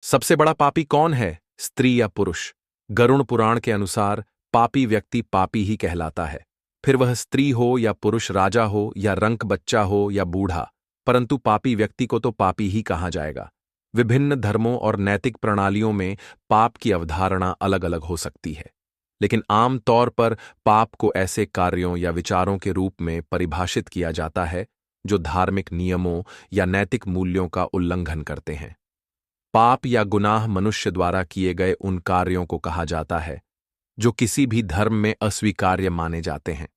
सबसे बड़ा पापी कौन है, स्त्री या पुरुष? गरुड़ पुराण के अनुसार पापी व्यक्ति पापी ही कहलाता है। फिर वह स्त्री हो या पुरुष, राजा हो या रंक बच्चा हो या बूढ़ा, परंतु पापी व्यक्ति को तो पापी ही कहा जाएगा। विभिन्न धर्मों और नैतिक प्रणालियों में पाप की अवधारणा अलग अलग हो सकती है, लेकिन आम तौर पर पाप को ऐसे कार्यों या विचारों के रूप में परिभाषित किया जाता है जो धार्मिक नियमों या नैतिक मूल्यों का उल्लंघन करते हैं। पाप या गुनाह मनुष्य द्वारा किए गए उन कार्यों को कहा जाता है जो किसी भी धर्म में अस्वीकार्य माने जाते हैं।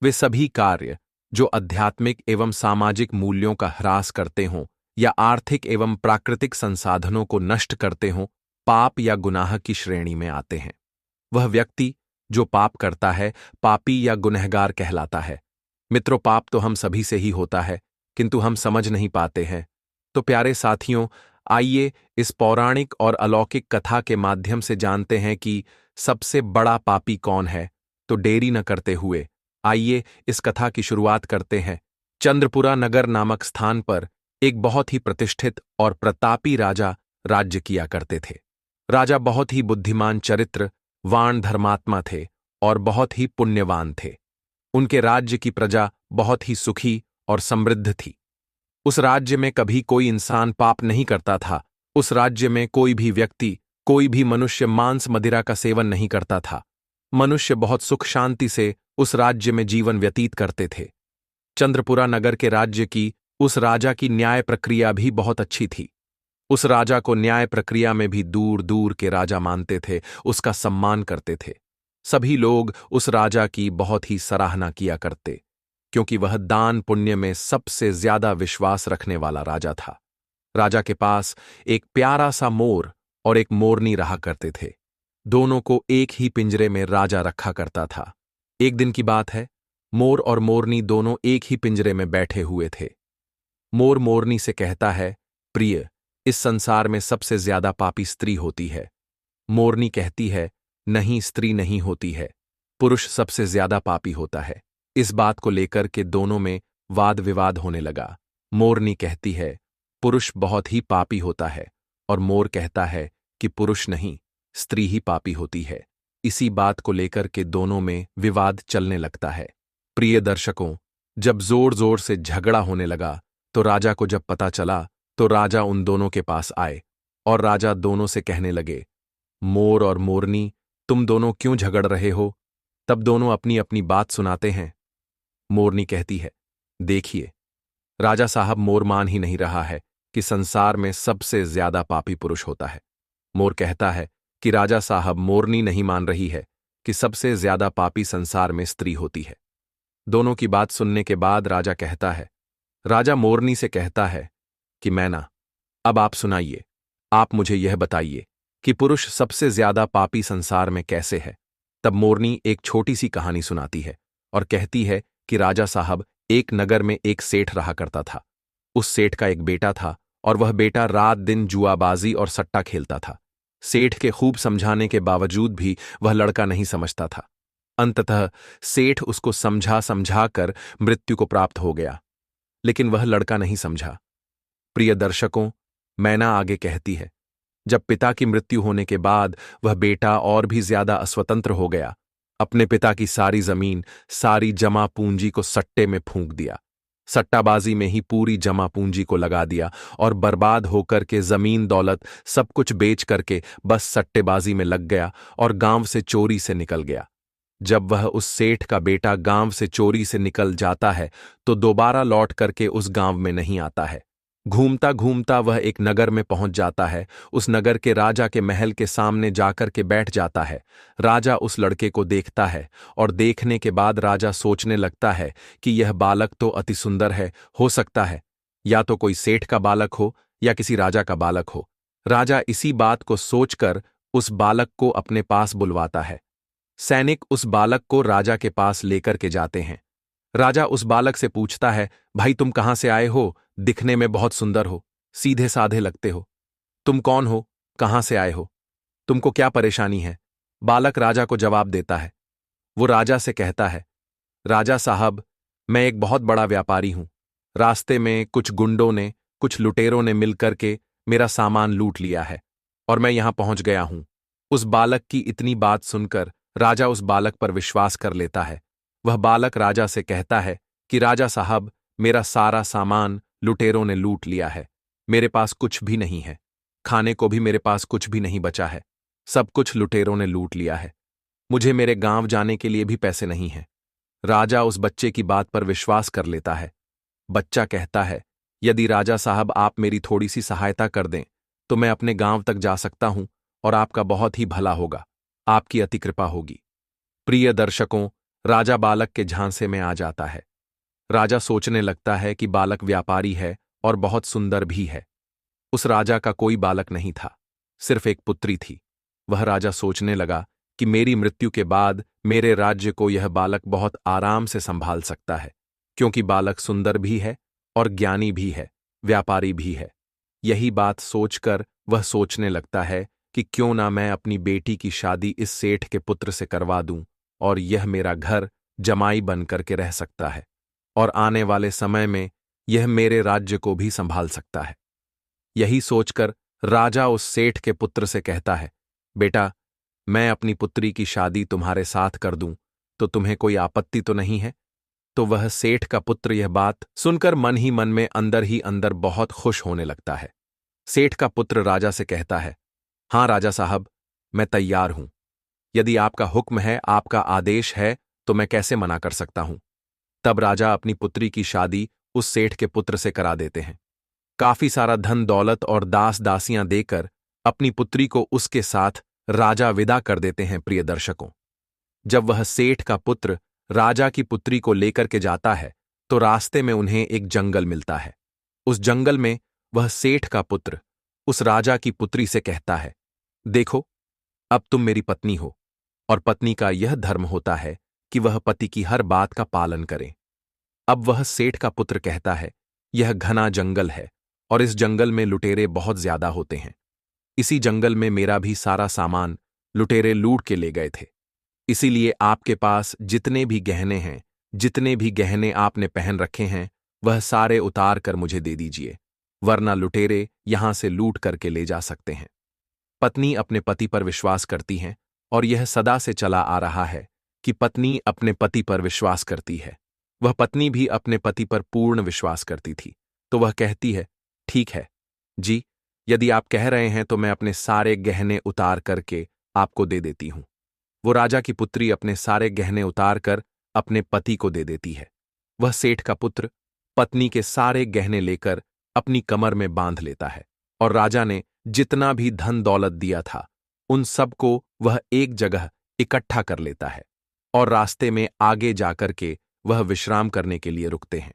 वे सभी कार्य जो आध्यात्मिक एवं सामाजिक मूल्यों का ह्रास करते हों या आर्थिक एवं प्राकृतिक संसाधनों को नष्ट करते हों, पाप या गुनाह की श्रेणी में आते हैं। वह व्यक्ति जो पाप करता है पापी या गुनहगार कहलाता है। मित्रों, पाप तो हम सभी से ही होता है, किंतु हम समझ नहीं पाते हैं। तो प्यारे साथियों, आइए इस पौराणिक और अलौकिक कथा के माध्यम से जानते हैं कि सबसे बड़ा पापी कौन है। तो देरी न करते हुए आइए इस कथा की शुरुआत करते हैं। चंद्रपुरा नगर नामक स्थान पर एक बहुत ही प्रतिष्ठित और प्रतापी राजा राज्य किया करते थे। राजा बहुत ही बुद्धिमान चरित्र, वाण धर्मात्मा थे और बहुत ही पुण्यवान थे। उनके राज्य की प्रजा बहुत ही सुखी और समृद्ध थी। उस राज्य में कभी कोई इंसान पाप नहीं करता था। उस राज्य में कोई भी व्यक्ति, कोई भी मनुष्य मांस मदिरा का सेवन नहीं करता था। मनुष्य बहुत सुख शांति से उस राज्य में जीवन व्यतीत करते थे। चंद्रपुरा नगर के राज्य की उस राजा की न्याय प्रक्रिया भी बहुत अच्छी थी। उस राजा को न्याय प्रक्रिया में भी दूर दूर के राजा मानते थे, उसका सम्मान करते थे। सभी लोग उस राजा की बहुत ही सराहना किया करते, क्योंकि वह दान पुण्य में सबसे ज्यादा विश्वास रखने वाला राजा था। राजा के पास एक प्यारा सा मोर और एक मोरनी रहा करते थे। दोनों को एक ही पिंजरे में राजा रखा करता था। एक दिन की बात है, मोर और मोरनी दोनों एक ही पिंजरे में बैठे हुए थे। मोर मोरनी से कहता है, प्रिय, इस संसार में सबसे ज्यादा पापी स्त्री होती है। मोरनी कहती है, नहीं, स्त्री नहीं होती है, पुरुष सबसे ज्यादा पापी होता है। इस बात को लेकर के दोनों में वाद विवाद होने लगा। मोरनी कहती है, पुरुष बहुत ही पापी होता है, और मोर कहता है कि पुरुष नहीं, स्त्री ही पापी होती है। इसी बात को लेकर के दोनों में विवाद चलने लगता है। प्रिय दर्शकों, जब जोर जोर से झगड़ा होने लगा तो राजा को जब पता चला तो राजा उन दोनों के पास आए और राजा दोनों से कहने लगे, मोर और मोरनी, तुम दोनों क्यों झगड़ रहे हो? तब दोनों अपनी अपनी बात सुनाते हैं। मोरनी कहती है, देखिए राजा साहब, मोर मान ही नहीं रहा है कि संसार में सबसे ज्यादा पापी पुरुष होता है। मोर कहता है कि राजा साहब, मोरनी नहीं मान रही है कि सबसे ज्यादा पापी संसार में स्त्री होती है। दोनों की बात सुनने के बाद राजा कहता है, राजा मोरनी से कहता है कि मैना, अब आप सुनाइए, आप मुझे यह बताइए कि पुरुष सबसे ज्यादा पापी संसार में कैसे है। तब मोरनी एक छोटी सी कहानी सुनाती है और कहती है कि राजा साहब, एक नगर में एक सेठ रहा करता था। उस सेठ का एक बेटा था और वह बेटा रात दिन जुआबाजी और सट्टा खेलता था। सेठ के खूब समझाने के बावजूद भी वह लड़का नहीं समझता था। अंततः सेठ उसको समझा समझा कर मृत्यु को प्राप्त हो गया, लेकिन वह लड़का नहीं समझा। प्रिय दर्शकों, मैना आगे कहती है, जब पिता की मृत्यु होने के बाद वह बेटा और भी ज्यादा अस्वतंत्र हो गया। अपने पिता की सारी जमीन, सारी जमा पूंजी को सट्टे में फूंक दिया। सट्टाबाजी में ही पूरी जमा पूंजी को लगा दिया और बर्बाद होकर के जमीन दौलत सब कुछ बेच करके बस सट्टेबाजी में लग गया और गांव से चोरी से निकल गया। जब वह उस सेठ का बेटा गांव से चोरी से निकल जाता है तो दोबारा लौट करके उस गांव में नहीं आता है। घूमता घूमता वह एक नगर में पहुंच जाता है। उस नगर के राजा के महल के सामने जाकर के बैठ जाता है। राजा उस लड़के को देखता है और देखने के बाद राजा सोचने लगता है कि यह बालक तो अति सुंदर है, हो सकता है या तो कोई सेठ का बालक हो या किसी राजा का बालक हो। राजा इसी बात को सोचकर उस बालक को अपने पास बुलवाता है। सैनिक उस बालक को राजा के पास लेकर के जाते हैं। राजा उस बालक से पूछता है, भाई तुम कहां से आए हो? दिखने में बहुत सुंदर हो, सीधे साधे लगते हो। तुम कौन हो? कहां से आए हो? तुमको क्या परेशानी है? बालक राजा को जवाब देता है। वो राजा से कहता है, राजा साहब, मैं एक बहुत बड़ा व्यापारी हूं। रास्ते में कुछ गुंडों ने, कुछ लुटेरों ने मिलकर के मेरा सामान लूट लिया है। और मैं यहां पहुंच गया हूं। उस बालक की इतनी बात सुनकर राजा उस बालक पर विश्वास कर लेता है। वह बालक राजा से कहता है कि राजा साहब, मेरा सारा सामान लुटेरों ने लूट लिया है। मेरे पास कुछ भी नहीं है। खाने को भी मेरे पास कुछ भी नहीं बचा है। सब कुछ लुटेरों ने लूट लिया है। मुझे मेरे गांव जाने के लिए भी पैसे नहीं हैं। राजा उस बच्चे की बात पर विश्वास कर लेता है। बच्चा कहता है, यदि राजा साहब आप मेरी थोड़ी सी सहायता कर दें तो मैं अपने गांव तक जा सकता हूं और आपका बहुत ही भला होगा। आपकी अति कृपा होगी। प्रिय दर्शकों, राजा बालक के झांसे में आ जाता है। राजा सोचने लगता है कि बालक व्यापारी है और बहुत सुंदर भी है। उस राजा का कोई बालक नहीं था, सिर्फ एक पुत्री थी। वह राजा सोचने लगा कि मेरी मृत्यु के बाद मेरे राज्य को यह बालक बहुत आराम से संभाल सकता है, क्योंकि बालक सुंदर भी है और ज्ञानी भी है, व्यापारी भी है। यही बात सोचकर वह सोचने लगता है कि क्यों ना मैं अपनी बेटी की शादी इस सेठ के पुत्र से करवा दूं और यह मेरा घर जमाई बन करके रह सकता है और आने वाले समय में यह मेरे राज्य को भी संभाल सकता है। यही सोचकर राजा उस सेठ के पुत्र से कहता है, बेटा, मैं अपनी पुत्री की शादी तुम्हारे साथ कर दूं तो तुम्हें कोई आपत्ति तो नहीं है? तो वह सेठ का पुत्र यह बात सुनकर मन ही मन में अंदर ही अंदर बहुत खुश होने लगता है। सेठ का पुत्र राजा से कहता है, हां राजा साहब, मैं तैयार हूं। यदि आपका हुक्म है, आपका आदेश है, तो मैं कैसे मना कर सकता हूं। तब राजा अपनी पुत्री की शादी उस सेठ के पुत्र से करा देते हैं। काफी सारा धन दौलत और दास दासियां देकर अपनी पुत्री को उसके साथ राजा विदा कर देते हैं। प्रिय दर्शकों, जब वह सेठ का पुत्र राजा की पुत्री को लेकर के जाता है तो रास्ते में उन्हें एक जंगल मिलता है। उस जंगल में वह सेठ का पुत्र उस राजा की पुत्री से कहता है, देखो, अब तुम मेरी पत्नी हो और पत्नी का यह धर्म होता है कि वह पति की हर बात का पालन करे। अब वह सेठ का पुत्र कहता है, यह घना जंगल है और इस जंगल में लुटेरे बहुत ज्यादा होते हैं। इसी जंगल में मेरा भी सारा सामान लुटेरे लूट के ले गए थे। इसीलिए आपके पास जितने भी गहने हैं, जितने भी गहने आपने पहन रखे हैं, वह सारे उतार कर मुझे दे दीजिए, वरना लुटेरे यहां से लूट करके ले जा सकते हैं। पत्नी अपने पति पर विश्वास करती है और यह सदा से चला आ रहा है कि पत्नी अपने पति पर विश्वास करती है। वह पत्नी भी अपने पति पर पूर्ण विश्वास करती थी, तो वह कहती है, ठीक है जी, यदि आप कह रहे हैं तो मैं अपने सारे गहने उतार करके आपको दे देती हूं। वो राजा की पुत्री अपने सारे गहने उतार कर अपने पति को दे देती है। वह सेठ का पुत्र पत्नी के सारे गहने लेकर अपनी कमर में बांध लेता है और राजा ने जितना भी धन दौलत दिया था उन सबको वह एक जगह इकट्ठा कर लेता है और रास्ते में आगे जाकर के वह विश्राम करने के लिए रुकते हैं।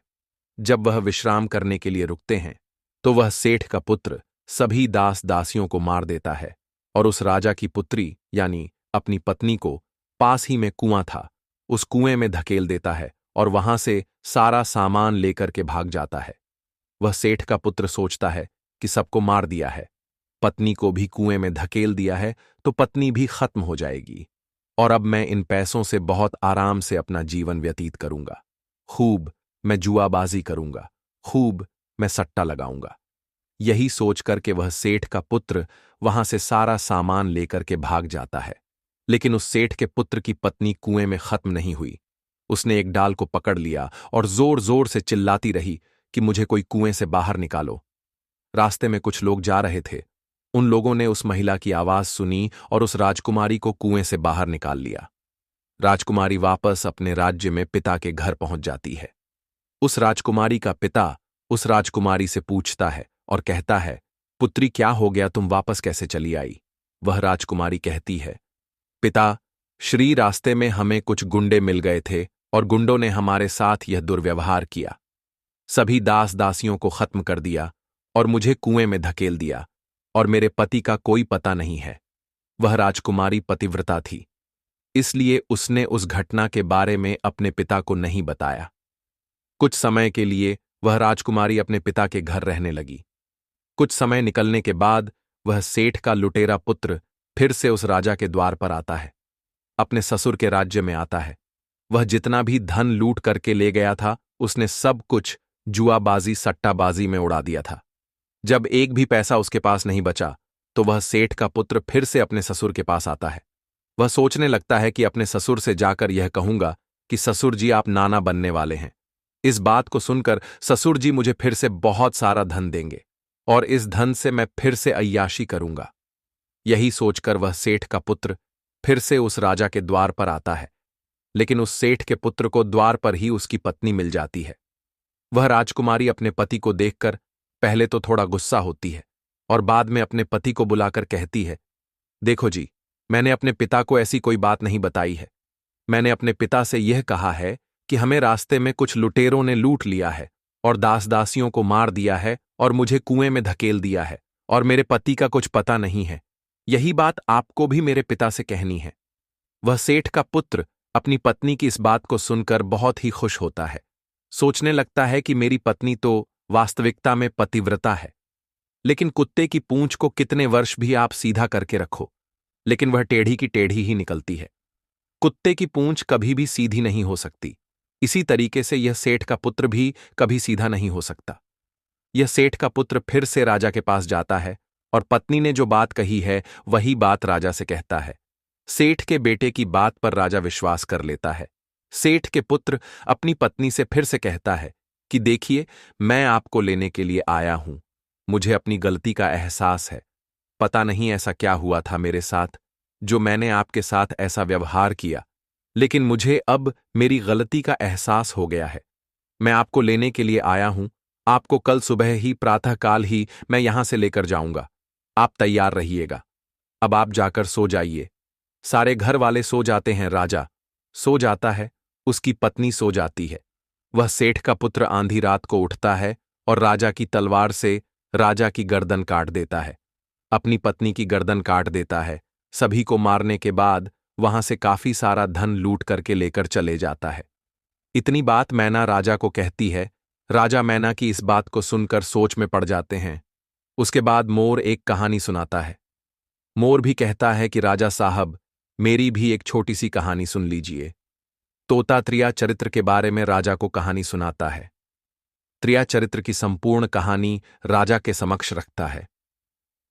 जब वह विश्राम करने के लिए रुकते हैं तो वह सेठ का पुत्र सभी दास दासियों को मार देता है और उस राजा की पुत्री यानी अपनी पत्नी को पास ही में कुआं था, उस कुएं में धकेल देता है और वहां से सारा सामान लेकर के भाग जाता है। वह सेठ का पुत्र सोचता है कि सबको मार दिया है, पत्नी को भी कुएं में धकेल दिया है, तो पत्नी भी खत्म हो जाएगी और अब मैं इन पैसों से बहुत आराम से अपना जीवन व्यतीत करूंगा। खूब मैं जुआबाजी करूंगा, खूब मैं सट्टा लगाऊंगा। यही सोच करके वह सेठ का पुत्र वहां से सारा सामान लेकर के भाग जाता है। लेकिन उस सेठ के पुत्र की पत्नी कुएं में खत्म नहीं हुई। उसने एक डाल को पकड़ लिया और जोर जोर से चिल्लाती रही कि मुझे कोई कुएं से बाहर निकालो। रास्ते में कुछ लोग जा रहे थे, उन लोगों ने उस महिला की आवाज सुनी और उस राजकुमारी को कुएं से बाहर निकाल लिया। राजकुमारी वापस अपने राज्य में पिता के घर पहुंच जाती है। उस राजकुमारी का पिता उस राजकुमारी से पूछता है और कहता है, पुत्री क्या हो गया, तुम वापस कैसे चली आई? वह राजकुमारी कहती है, पिता श्री, रास्ते में हमें कुछ गुंडे मिल गए थे और गुंडों ने हमारे साथ यह दुर्व्यवहार किया, सभी दास दासियों को खत्म कर दिया और मुझे कुएं में धकेल दिया और मेरे पति का कोई पता नहीं है। वह राजकुमारी पतिव्रता थी, इसलिए उसने उस घटना के बारे में अपने पिता को नहीं बताया। कुछ समय के लिए वह राजकुमारी अपने पिता के घर रहने लगी। कुछ समय निकलने के बाद वह सेठ का लुटेरा पुत्र फिर से उस राजा के द्वार पर आता है, अपने ससुर के राज्य में आता है। वह जितना भी धन लूट करके ले गया था उसने सब कुछ जुआबाजी सट्टाबाजी में उड़ा दिया था। जब एक भी पैसा उसके पास नहीं बचा तो वह सेठ का पुत्र फिर से अपने ससुर के पास आता है। वह सोचने लगता है कि अपने ससुर से जाकर यह कहूंगा कि ससुर जी आप नाना बनने वाले हैं। इस बात को सुनकर ससुर जी मुझे फिर से बहुत सारा धन देंगे और इस धन से मैं फिर से अय्याशी करूंगा। यही सोचकर वह सेठ का पुत्र फिर से उस राजा के द्वार पर आता है, लेकिन उस सेठ के पुत्र को द्वार पर ही उसकी पत्नी मिल जाती है। वह राजकुमारी अपने पति को देखकर पहले तो थोड़ा गुस्सा होती है और बाद में अपने पति को बुलाकर कहती है, देखो जी, मैंने अपने पिता को ऐसी कोई बात नहीं बताई है। मैंने अपने पिता से यह कहा है कि हमें रास्ते में कुछ लुटेरों ने लूट लिया है और दास दासियों को मार दिया है और मुझे कुएं में धकेल दिया है और मेरे पति का कुछ पता नहीं है। यही बात आपको भी मेरे पिता से कहनी है। वह सेठ का पुत्र अपनी पत्नी की इस बात को सुनकर बहुत ही खुश होता है। सोचने लगता है कि मेरी पत्नी तो वास्तविकता में पतिव्रता है, लेकिन कुत्ते की पूंछ को कितने वर्ष भी आप सीधा करके रखो, लेकिन वह टेढ़ी की टेढ़ी ही निकलती है। कुत्ते की पूंछ कभी भी सीधी नहीं हो सकती। इसी तरीके से यह सेठ का पुत्र भी कभी सीधा नहीं हो सकता। यह सेठ का पुत्र फिर से राजा के पास जाता है और पत्नी ने जो बात कही है वही बात राजा से कहता है। सेठ के बेटे की बात पर राजा विश्वास कर लेता है। सेठ के पुत्र अपनी पत्नी से फिर से कहता है कि देखिए, मैं आपको लेने के लिए आया हूं। मुझे अपनी गलती का एहसास है। पता नहीं ऐसा क्या हुआ था मेरे साथ जो मैंने आपके साथ ऐसा व्यवहार किया, लेकिन मुझे अब मेरी गलती का एहसास हो गया है। मैं आपको लेने के लिए आया हूं। आपको कल सुबह ही प्रातःकाल ही मैं यहां से लेकर जाऊंगा। आप तैयार रहिएगा। अब आप जाकर सो जाइए। सारे घर वाले सो जाते हैं। राजा सो जाता है, उसकी पत्नी सो जाती है। वह सेठ का पुत्र आंधी रात को उठता है और राजा की तलवार से राजा की गर्दन काट देता है, अपनी पत्नी की गर्दन काट देता है। सभी को मारने के बाद वहां से काफी सारा धन लूट करके लेकर चले जाता है। इतनी बात मैना राजा को कहती है। राजा मैना की इस बात को सुनकर सोच में पड़ जाते हैं। उसके बाद मोर एक कहानी सुनाता है। मोर भी कहता है कि राजा साहब, मेरी भी एक छोटी सी कहानी सुन लीजिए। तोता त्रिया चरित्र के बारे में राजा को कहानी सुनाता है। त्रिया चरित्र की संपूर्ण कहानी राजा के समक्ष रखता है।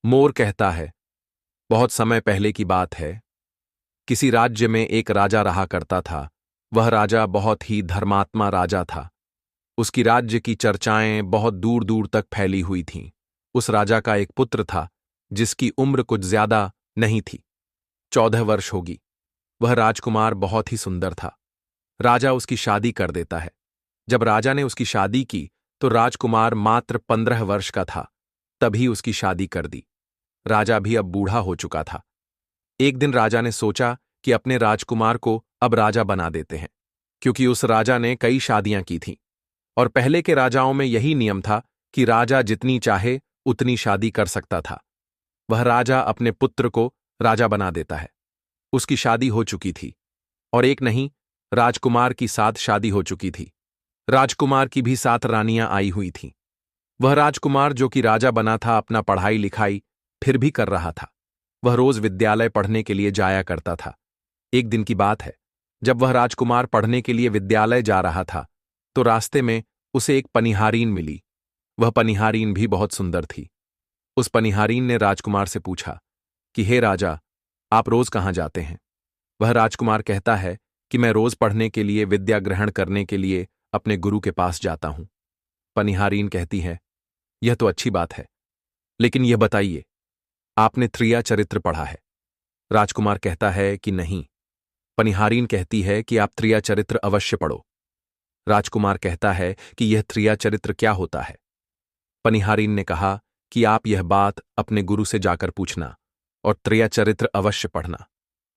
मोर कहता है, बहुत समय पहले की बात है। किसी राज्य में एक राजा रहा करता था। वह राजा बहुत ही धर्मात्मा राजा था। उसकी राज्य की चर्चाएं बहुत दूर दूर तक फैली हुई थीं। उस राजा का एक पुत्र था जिसकी उम्र कुछ ज्यादा नहीं थी, 14 वर्ष होगी। वह राजकुमार बहुत ही सुंदर था। राजा उसकी शादी कर देता है। जब राजा ने उसकी शादी की तो राजकुमार मात्र 15 वर्ष का था, तभी उसकी शादी कर दी। राजा भी अब बूढ़ा हो चुका था। एक दिन राजा ने सोचा कि अपने राजकुमार को अब राजा बना देते हैं, क्योंकि उस राजा ने कई शादियां की थीं और पहले के राजाओं में यही नियम था कि राजा जितनी चाहे उतनी शादी कर सकता था। वह राजा अपने पुत्र को राजा बना देता है। उसकी शादी हो चुकी थी और एक नहीं, राजकुमार की 7 शादी हो चुकी थी। राजकुमार की भी 7 रानियां आई हुई थीं। वह राजकुमार जो कि राजा बना था अपना पढ़ाई लिखाई फिर भी कर रहा था। वह रोज विद्यालय पढ़ने के लिए जाया करता था। एक दिन की बात है, जब वह राजकुमार पढ़ने के लिए विद्यालय जा रहा था तो रास्ते में उसे एक पनिहारीन मिली। वह पनिहारीन भी बहुत सुंदर थी। उस पनिहारीन ने राजकुमार से पूछा कि हे राजा, आप रोज कहाँ जाते हैं? वह राजकुमार कहता है कि मैं रोज पढ़ने के लिए, विद्या ग्रहण करने के लिए अपने गुरु के पास जाता हूं। पनिहारीन कहती है, यह तो अच्छी बात है, लेकिन यह बताइए, आपने त्रिया चरित्र पढ़ा है? राजकुमार कहता है कि नहीं। पनिहारीन कहती है कि आप त्रिया चरित्र अवश्य पढ़ो। राजकुमार कहता है कि यह त्रिया चरित्र क्या होता है? पनिहारीन ने कहा कि आप यह बात अपने गुरु से जाकर पूछना और त्रिया चरित्र अवश्य पढ़ना।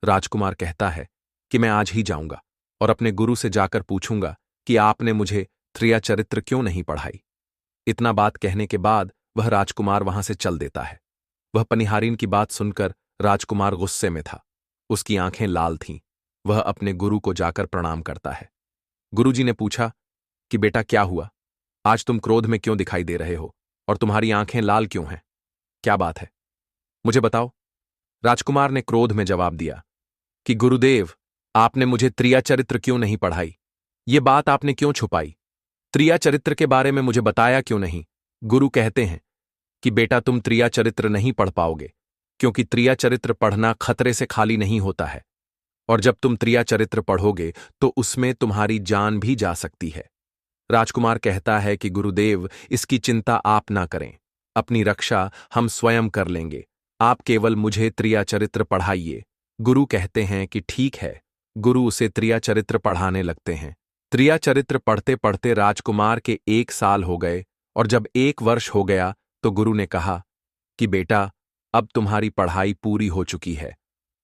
राजकुमार कहता है कि मैं आज ही जाऊंगा और अपने गुरु से जाकर पूछूंगा कि आपने मुझे त्रिया चरित्र क्यों नहीं पढ़ाई। इतना बात कहने के बाद वह राजकुमार वहां से चल देता है। वह पनिहारीन की बात सुनकर राजकुमार गुस्से में था। उसकी आंखें लाल थीं। वह अपने गुरु को जाकर प्रणाम करता है। गुरुजी ने पूछा कि बेटा क्या हुआ? आज तुम क्रोध में क्यों दिखाई दे रहे हो और तुम्हारी आंखें लाल क्यों हैं? क्या बात है, मुझे बताओ। राजकुमार ने क्रोध में जवाब दिया कि गुरुदेव, आपने मुझे त्रिया चरित्र क्यों नहीं पढ़ाई? ये बात आपने क्यों छुपाई? त्रिया चरित्र के बारे में मुझे बताया क्यों नहीं? गुरु कहते हैं कि बेटा तुम त्रिया चरित्र नहीं पढ़ पाओगे, क्योंकि त्रिया चरित्र पढ़ना खतरे से खाली नहीं होता है, और जब तुम त्रिया चरित्र पढ़ोगे तो उसमें तुम्हारी जान भी जा सकती है। राजकुमार कहता है कि गुरुदेव, इसकी चिंता आप ना करें, अपनी रक्षा हम स्वयं कर लेंगे, आप केवल मुझे त्रिया चरित्र पढ़ाइए। गुरु कहते हैं कि ठीक है। गुरु उसे त्रिया चरित्र पढ़ाने लगते हैं। त्रिया चरित्र पढ़ते पढ़ते राजकुमार के 1 साल हो गए, और जब 1 वर्ष हो गया तो गुरु ने कहा कि बेटा, अब तुम्हारी पढ़ाई पूरी हो चुकी है,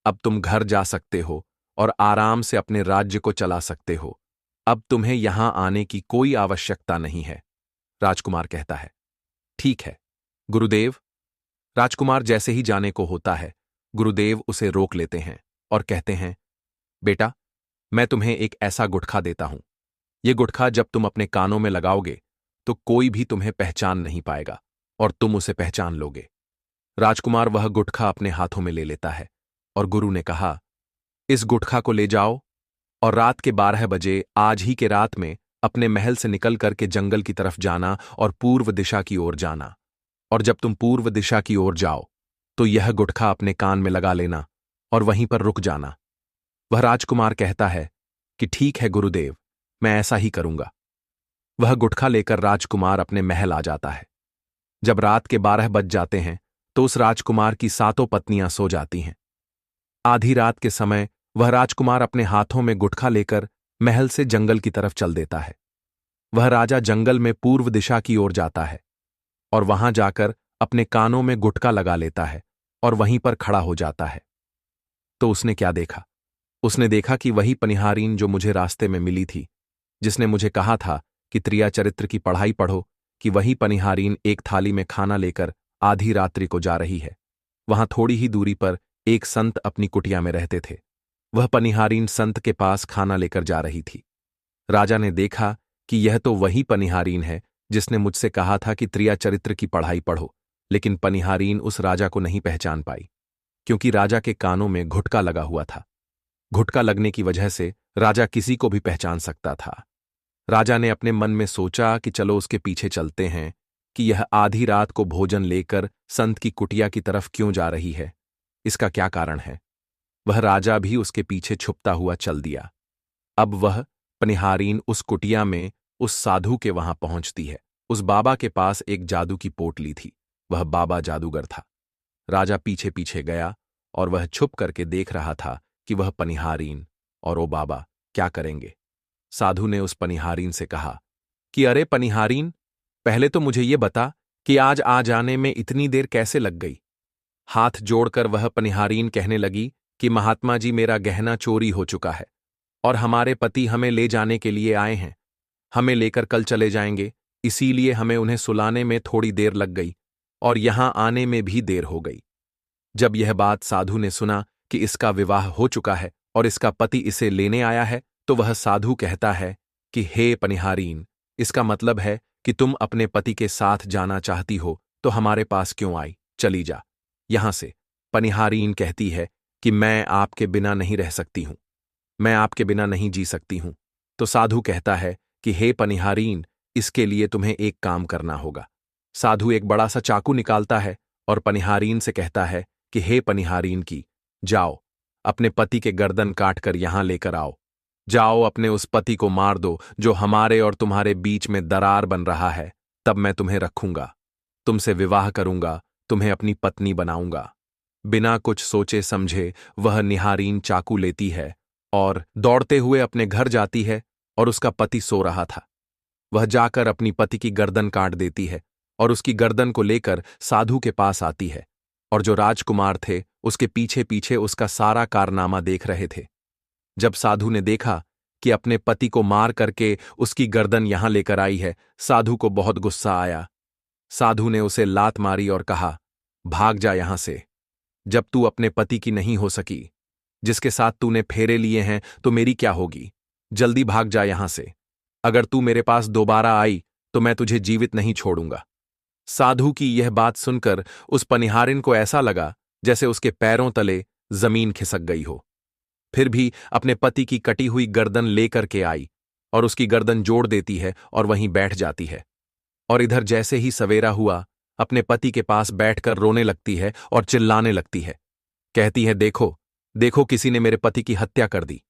अब तुम घर जा सकते हो और आराम से अपने राज्य को चला सकते हो, अब तुम्हें यहां आने की कोई आवश्यकता नहीं है। राजकुमार कहता है, ठीक है गुरुदेव। राजकुमार जैसे ही जाने को होता है, गुरुदेव उसे रोक लेते हैं और कहते हैं, बेटा, मैं तुम्हें एक ऐसा गुटखा देता हूं। ये गुटखा जब तुम अपने कानों में लगाओगे तो कोई भी तुम्हें पहचान नहीं पाएगा और तुम उसे पहचान लोगे। राजकुमार वह गुटखा अपने हाथों में ले लेता है और गुरु ने कहा, इस गुटखा को ले जाओ और रात के 12 बजे आज ही के रात में अपने महल से निकल करके जंगल की तरफ जाना और पूर्व दिशा की ओर जाना, और जब तुम पूर्व दिशा की ओर जाओ तो यह गुटखा अपने कान में लगा लेना और वहीं पर रुक जाना। वह राजकुमार कहता है कि ठीक है गुरुदेव, मैं ऐसा ही करूंगा। वह गुटखा लेकर राजकुमार अपने महल आ जाता है। जब रात के 12 बज जाते हैं तो उस राजकुमार की 7 पत्नियां सो जाती हैं। आधी रात के समय वह राजकुमार अपने हाथों में गुटखा लेकर महल से जंगल की तरफ चल देता है। वह राजा जंगल में पूर्व दिशा की ओर जाता है और वहां जाकर अपने कानों में गुटखा लगा लेता है और वहीं पर खड़ा हो जाता है। तो उसने क्या देखा? उसने देखा कि वही पनिहारीन जो मुझे रास्ते में मिली थी, जिसने मुझे कहा था कि त्रिया चरित्र की पढ़ाई पढ़ो, कि वही पनिहारीन एक थाली में खाना लेकर आधी रात्रि को जा रही है। वहां थोड़ी ही दूरी पर एक संत अपनी कुटिया में रहते थे। वह पनिहारीन संत के पास खाना लेकर जा रही थी। राजा ने देखा कि यह तो वही पनिहारीन है जिसने मुझसे कहा था कि त्रिया चरित्र की पढ़ाई पढ़ो, लेकिन पनिहारीन उस राजा को नहीं पहचान पाई, क्योंकि राजा के कानों में घुटका लगा हुआ था। घुटका लगने की वजह से राजा किसी को भी पहचान सकता था। राजा ने अपने मन में सोचा कि चलो उसके पीछे चलते हैं कि यह आधी रात को भोजन लेकर संत की कुटिया की तरफ क्यों जा रही है, इसका क्या कारण है। वह राजा भी उसके पीछे छुपता हुआ चल दिया। अब वह पनिहारीन उस कुटिया में उस साधु के वहां पहुंचती है। उस बाबा के पास एक जादू की पोटली थी। वह बाबा जादूगर था। राजा पीछे पीछे गया और वह छुप करके देख रहा था कि वह पनिहारीन और ओ बाबा क्या करेंगे। साधु ने उस पनिहारीन से कहा कि अरे पनिहारीन, पहले तो मुझे ये बता कि आज आ जाने में इतनी देर कैसे लग गई। हाथ जोड़कर वह पनिहारीन कहने लगी कि महात्मा जी, मेरा गहना चोरी हो चुका है और हमारे पति हमें ले जाने के लिए आए हैं। हमें लेकर कल चले जाएंगे, इसीलिए हमें उन्हें सुलाने में थोड़ी देर लग गई और यहां आने में भी देर हो गई। जब यह बात साधु ने सुना कि इसका विवाह हो चुका है और इसका पति इसे लेने आया है, तो वह साधु कहता है कि हे पनिहारीन, इसका मतलब है कि तुम अपने पति के साथ जाना चाहती हो तो हमारे पास क्यों आई, चली जा यहां से। पनिहारीन कहती है कि मैं आपके बिना नहीं रह सकती हूं, मैं आपके बिना नहीं जी सकती हूं। तो साधु कहता है कि हे पनिहारीन, इसके लिए तुम्हें एक काम करना होगा। साधु एक बड़ा सा चाकू निकालता है और पनिहारीन से कहता है कि हे पनिहारीन की, जाओ अपने पति के गर्दन काटकर यहां लेकर आओ। जाओ अपने उस पति को मार दो जो हमारे और तुम्हारे बीच में दरार बन रहा है, तब मैं तुम्हें रखूंगा, तुमसे विवाह करूंगा, तुम्हें अपनी पत्नी बनाऊंगा। बिना कुछ सोचे समझे वह निहारीन चाकू लेती है और दौड़ते हुए अपने घर जाती है और उसका पति सो रहा था। वह जाकर अपनी पति की गर्दन काट देती है और उसकी गर्दन को लेकर साधु के पास आती है, और जो राजकुमार थे उसके पीछे पीछे उसका सारा कारनामा देख रहे थे। जब साधु ने देखा कि अपने पति को मार करके उसकी गर्दन यहां लेकर आई है, साधु को बहुत गुस्सा आया। साधु ने उसे लात मारी और कहा, भाग जा यहां से। जब तू अपने पति की नहीं हो सकी, जिसके साथ तूने फेरे लिए हैं, तो मेरी क्या होगी। जल्दी भाग जा यहां से। अगर तू मेरे पास दोबारा आई तो मैं तुझे जीवित नहीं छोड़ूंगा। साधु की यह बात सुनकर उस पनिहारिन को ऐसा लगा जैसे उसके पैरों तले जमीन खिसक गई हो। फिर भी अपने पति की कटी हुई गर्दन लेकर के आई और उसकी गर्दन जोड़ देती है और वहीं बैठ जाती है। और इधर जैसे ही सवेरा हुआ, अपने पति के पास बैठकर रोने लगती है और चिल्लाने लगती है कहती है, देखो देखो, किसी ने मेरे पति की हत्या कर दी।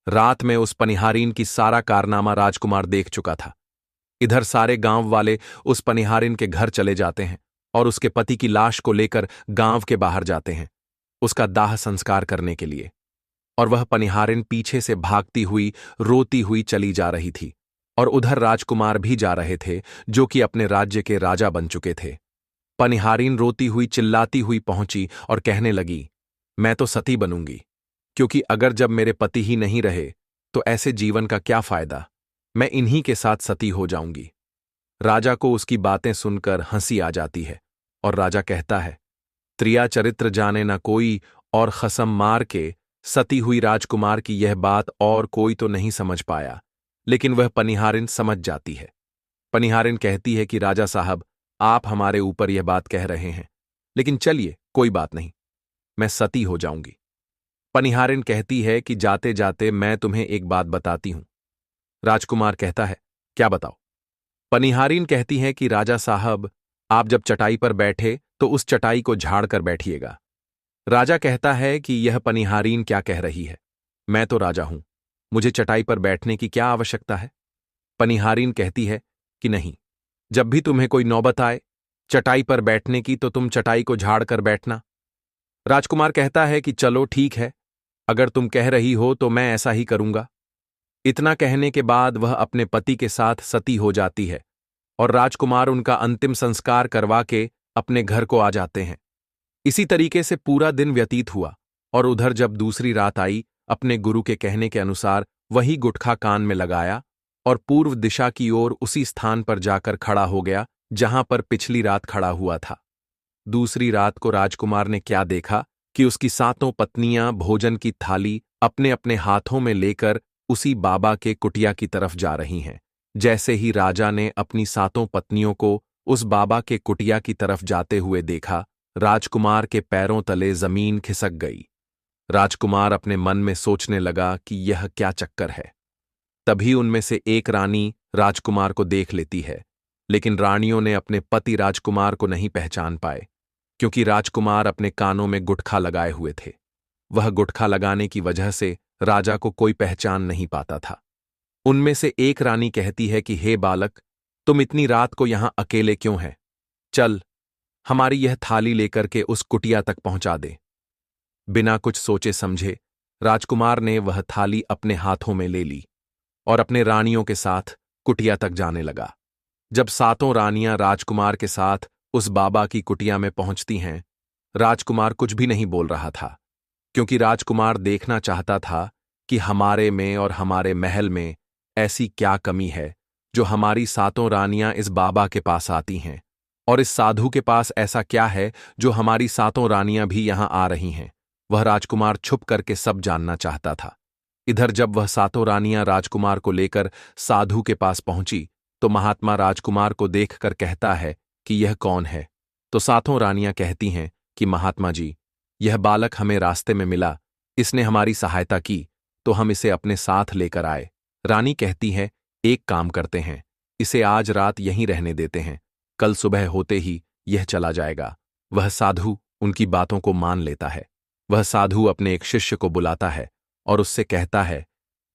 रात में उस पनिहारीन की सारा कारनामा राजकुमार देख चुका था। इधर सारे गांव वाले उस पनिहारिन के घर चले जाते हैं और उसके पति की लाश को लेकर गांव के बाहर जाते हैं उसका दाह संस्कार करने के लिए। और वह पनिहारिन पीछे से भागती हुई रोती हुई चली जा रही थी और उधर राजकुमार भी जा रहे थे जो कि अपने राज्य के राजा बन चुके थे। पनिहारिन रोती हुई चिल्लाती हुई पहुंची और कहने लगी, मैं तो सती बनूंगी, क्योंकि अगर जब मेरे पति ही नहीं रहे तो ऐसे जीवन का क्या फायदा, मैं इन्हीं के साथ सती हो जाऊंगी। राजा को उसकी बातें सुनकर हंसी आ जाती है और राजा कहता है, त्रिया चरित्र जाने न कोई और खसम मार के सती हुई राजकुमार की यह बात और कोई तो नहीं समझ पाया, लेकिन वह पनिहारिन समझ जाती है। पनिहारिन कहती है कि राजा साहब, आप हमारे ऊपर यह बात कह रहे हैं, लेकिन चलिए कोई बात नहीं, मैं सती हो जाऊंगी। पनिहारिन कहती है कि जाते जाते मैं तुम्हें एक बात बताती हूं। राजकुमार कहता है, क्या बताओ? पनिहारिन कहती है कि राजा साहब, आप जब चटाई पर बैठे तो उस चटाई को झाड़ कर बैठिएगा। राजा कहता है कि यह पनिहारीन क्या कह रही है, मैं तो राजा हूं, मुझे चटाई पर बैठने की क्या आवश्यकता है? पनिहारीन कहती है कि नहीं, जब भी तुम्हें कोई नौबत आए चटाई पर बैठने की तो तुम चटाई को झाड़ कर बैठना। राजकुमार कहता है कि चलो ठीक है, अगर तुम कह रही हो तो मैं ऐसा ही करूंगा। इतना कहने के बाद वह अपने पति के साथ सती हो जाती है और राजकुमार उनका अंतिम संस्कार करवा के अपने घर को आ जाते हैं। इसी तरीके से पूरा दिन व्यतीत हुआ और उधर जब दूसरी रात आई, अपने गुरु के कहने के अनुसार वही गुटखा कान में लगाया और पूर्व दिशा की ओर उसी स्थान पर जाकर खड़ा हो गया जहां पर पिछली रात खड़ा हुआ था। दूसरी रात को राजकुमार ने क्या देखा कि उसकी सातों पत्नियां भोजन की थाली अपने अपने हाथों में लेकर उसी बाबा के कुटिया की तरफ जा रही हैं। जैसे ही राजा ने अपनी सातों पत्नियों को उस बाबा के कुटिया की तरफ जाते हुए देखा, राजकुमार के पैरों तले जमीन खिसक गई। राजकुमार अपने मन में सोचने लगा कि यह क्या चक्कर है। तभी उनमें से एक रानी राजकुमार को देख लेती है, लेकिन रानियों ने अपने पति राजकुमार को नहीं पहचान पाए, क्योंकि राजकुमार अपने कानों में गुटखा लगाए हुए थे। वह गुटखा लगाने की वजह से राजा को कोई पहचान नहीं पाता था। उनमें से एक रानी कहती है कि हे बालक, तुम इतनी रात को यहां अकेले क्यों हैं? चल, हमारी यह थाली लेकर के उस कुटिया तक पहुंचा दे। बिना कुछ सोचे समझे राजकुमार ने वह थाली अपने हाथों में ले ली और अपने रानियों के साथ कुटिया तक जाने लगा। जब सातों रानियां राजकुमार के साथ उस बाबा की कुटिया में पहुंचती हैं, राजकुमार कुछ भी नहीं बोल रहा था, क्योंकि राजकुमार देखना चाहता था कि हमारे में और हमारे महल में ऐसी क्या कमी है जो हमारी सातों रानियां इस बाबा के पास आती हैं, और इस साधु के पास ऐसा क्या है जो हमारी सातों रानियां भी यहां आ रही हैं। वह राजकुमार छुप करके सब जानना चाहता था। इधर जब वह सातों रानियां राजकुमार को लेकर साधु के पास पहुंची तो महात्मा राजकुमार को देखकर कहता है कि यह कौन है? तो सातों रानियां कहती हैं कि महात्मा जी, यह बालक हमें रास्ते में मिला, इसने हमारी सहायता की तो हम इसे अपने साथ लेकर आए। रानी कहती है, एक काम करते हैं, इसे आज रात यहीं रहने देते हैं, कल सुबह होते ही यह चला जाएगा। वह साधु उनकी बातों को मान लेता है। वह साधु अपने एक शिष्य को बुलाता है और उससे कहता है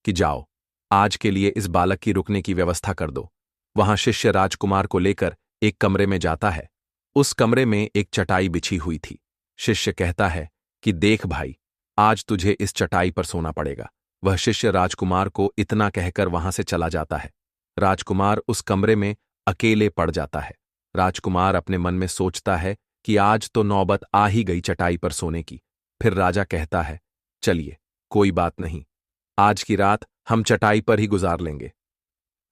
कि जाओ, आज के लिए इस बालक की रुकने की व्यवस्था कर दो। वहां शिष्य राजकुमार को लेकर एक कमरे में जाता है। उस कमरे में एक चटाई बिछी हुई थी। शिष्य कहता है कि देख भाई, आज तुझे इस चटाई पर सोना पड़ेगा। वह शिष्य राजकुमार को इतना कहकर वहां से चला जाता है। राजकुमार उस कमरे में अकेले पड़ जाता है। राजकुमार अपने मन में सोचता है कि आज तो नौबत आ ही गई चटाई पर सोने की। फिर राजा कहता है, चलिए कोई बात नहीं, आज की रात हम चटाई पर ही गुजार लेंगे।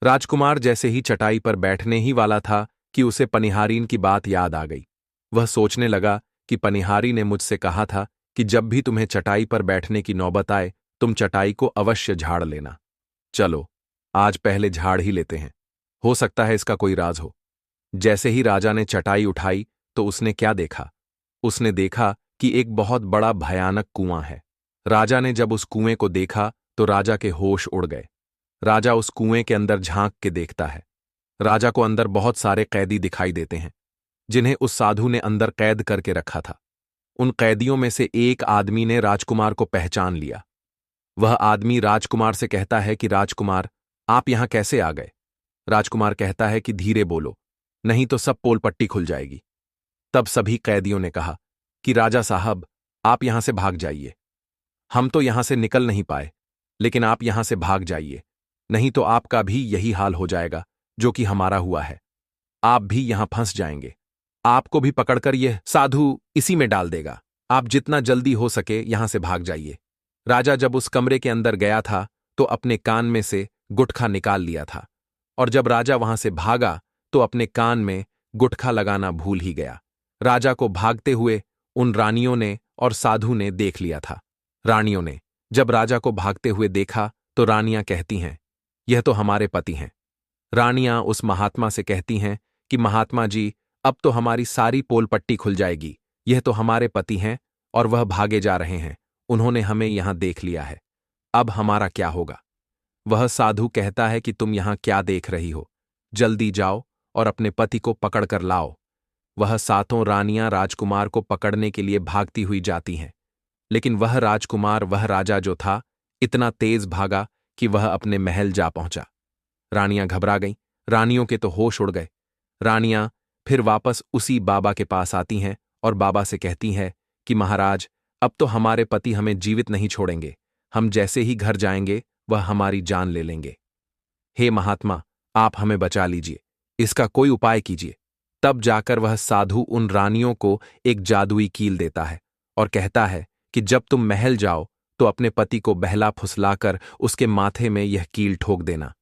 राजकुमार जैसे ही चटाई पर बैठने ही वाला था कि उसे पनिहारीन की बात याद आ गई। वह सोचने लगा कि पनिहारी ने मुझसे कहा था कि जब भी तुम्हें चटाई पर बैठने की नौबत आए तुम चटाई को अवश्य झाड़ लेना। चलो, आज पहले झाड़ ही लेते हैं, हो सकता है इसका कोई राज हो। जैसे ही राजा ने चटाई उठाई तो उसने क्या देखा? उसने देखा कि एक बहुत बड़ा भयानक कुआं है। राजा ने जब उस कुएं को देखा तो राजा के होश उड़ गए। राजा उस कुएं के अंदर झांक के देखता है। राजा को अंदर बहुत सारे कैदी दिखाई देते हैं, जिन्हें उस साधु ने अंदर कैद करके रखा था। उन कैदियों में से एक आदमी ने राजकुमार को पहचान लिया। वह आदमी राजकुमार से कहता है कि राजकुमार, आप यहां कैसे आ गए? राजकुमार कहता है कि धीरे बोलो, नहीं तो सब पोल पट्टी खुल जाएगी। तब सभी कैदियों ने कहा कि राजा साहब, आप यहां से भाग जाइए। हम तो यहां से निकल नहीं पाए, लेकिन आप यहां से भाग जाइए, नहीं तो आपका भी यही हाल हो जाएगा जो कि हमारा हुआ है। आप भी यहां फंस जाएंगे। आपको भी पकड़कर यह साधु इसी में डाल देगा। आप जितना जल्दी हो सके यहां से भाग जाइए। राजा जब उस कमरे के अंदर गया था तो अपने कान में से गुटखा निकाल लिया था, और जब राजा वहां से भागा तो अपने कान में गुटखा लगाना भूल ही गया। राजा को भागते हुए उन रानियों ने और साधु ने देख लिया था। रानियों ने जब राजा को भागते हुए देखा तो रानियां कहती हैं, यह तो हमारे पति हैं। रानियां उस महात्मा से कहती हैं कि महात्मा जी, अब तो हमारी सारी पोल पट्टी खुल जाएगी। यह तो हमारे पति हैं और वह भागे जा रहे हैं। उन्होंने हमें यहां देख लिया है। अब हमारा क्या होगा? वह साधु कहता है कि तुम यहां क्या देख रही हो? जल्दी जाओ और अपने पति को पकड़कर लाओ। वह सातों रानियां राजकुमार को पकड़ने के लिए भागती हुई जाती हैं, लेकिन वह राजकुमार, वह राजा जो था, इतना तेज भागा कि वह अपने महल जा पहुंचा। रानियां घबरा गईं, रानियों के तो होश उड़ गए। रानियां फिर वापस उसी बाबा के पास आती हैं और बाबा से कहती हैं कि महाराज, अब तो हमारे पति हमें जीवित नहीं छोड़ेंगे। हम जैसे ही घर जाएंगे वह हमारी जान ले लेंगे। हे महात्मा, आप हमें बचा लीजिए, इसका कोई उपाय कीजिए। तब जाकर वह साधु उन रानियों को एक जादुई कील देता है और कहता है कि जब तुम महल जाओ तो अपने पति को बहला फुसलाकर उसके माथे में यह कील ठोक देना।